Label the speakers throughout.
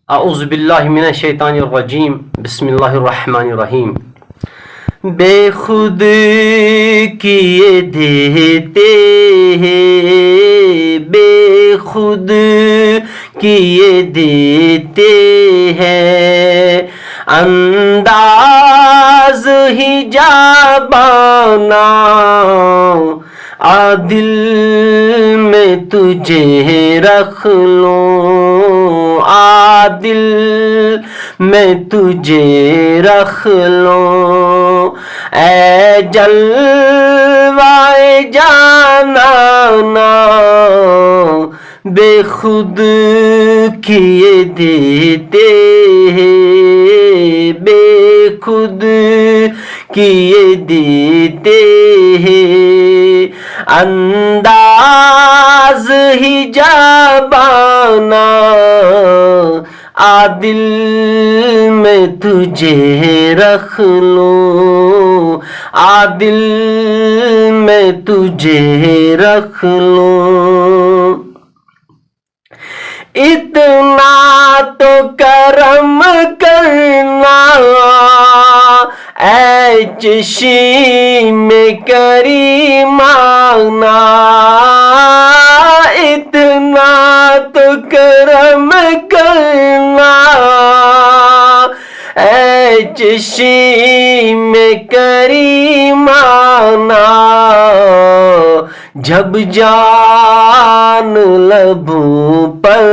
Speaker 1: اعوذ باللہ من الشیطان الرجیم بسم اللہ الرحمن الرحیم بے خود کیے دیتے ہیں بے خود کیے دیتے ہیں انداز ہی جابانا عادل میں تجھے رکھ لوں عادل میں تجھے رکھ لوں اے جلوائے جانانا بے خود کیے دیتے ہیں بے خود کیے دیتے ہیں انداز ہی جابانا عادل میں تجھے رکھ لوں عادل میں تجھے رکھ لوں اتنا تو کرم کرنا اے چشم کریمانہ اتنا تو کرم کرنا اے چشم کریمانہ جب جان لبوں پر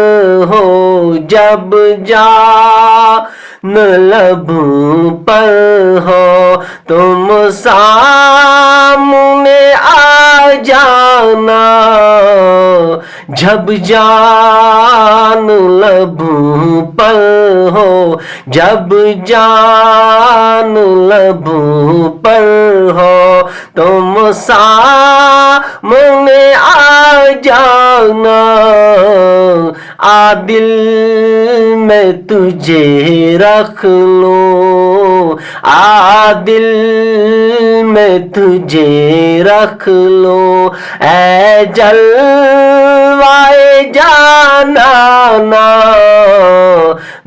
Speaker 1: ہو جب جان لبوں پر ہو تم سامنے آ جانا جب جان لبوں پر ہو جب جان لبوں پر ہو تم سامنے آ جانا عادل میں تجھے رکھ لوں عادل میں تجھے رکھ لوں اے جلوائے جانانا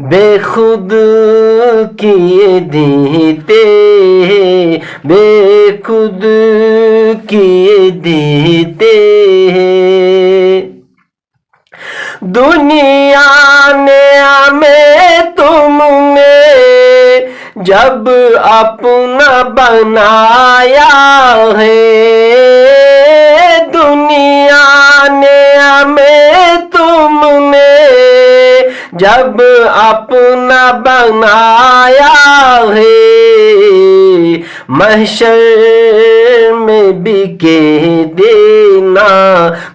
Speaker 1: بے خود کیے دیتے ہیں بے خود کیے دیتے ہیں دنیا نے ہمیں تم نے جب اپنا بنایا ہے دنیا نے ہمیں تم نے جب اپنا بنایا ہے محشر میں بھی کہہ دینا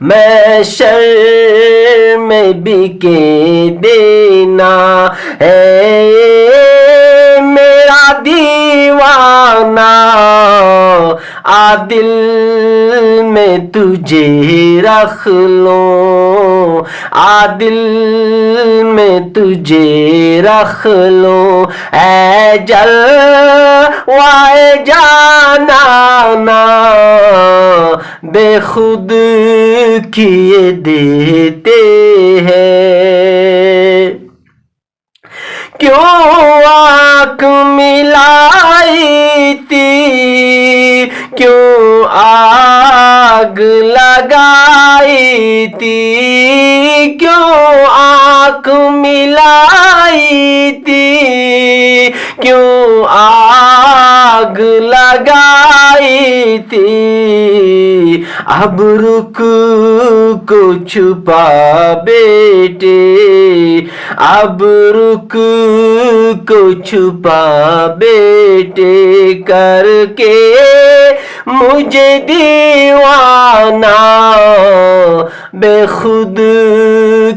Speaker 1: محشر میں بھی کہہ دینا اے میرا دیوانہ عادل میں تجھے رکھ لوں عادل میں تجھے رکھ لوں اے جلوائے جانانا بے خود کیے دیتے ہیں کیوں آنکھ ملائی تھی کیوں آگ لگائی تھی کیوں آنکھ ملائی تھی کیوں آگ لگائی تھی اب رخ کو چھپا بیٹے اب رخ کو چھپا بیٹے کر کے مجھے دیوانہ بے خود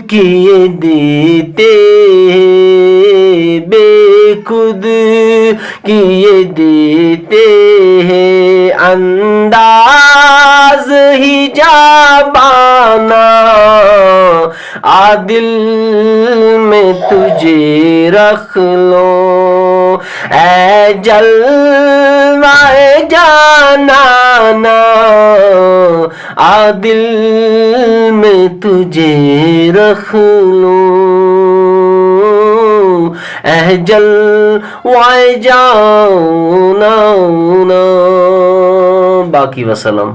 Speaker 1: کیے دیتے بے خود کیے دیتے ہیں انداز ہی جابانا عادل میں تجھے رکھ لوں اے جلوائے جانانا عادل میں تجھے رکھ لوں. اہجل وائے جاؤ نا باقی وسلم.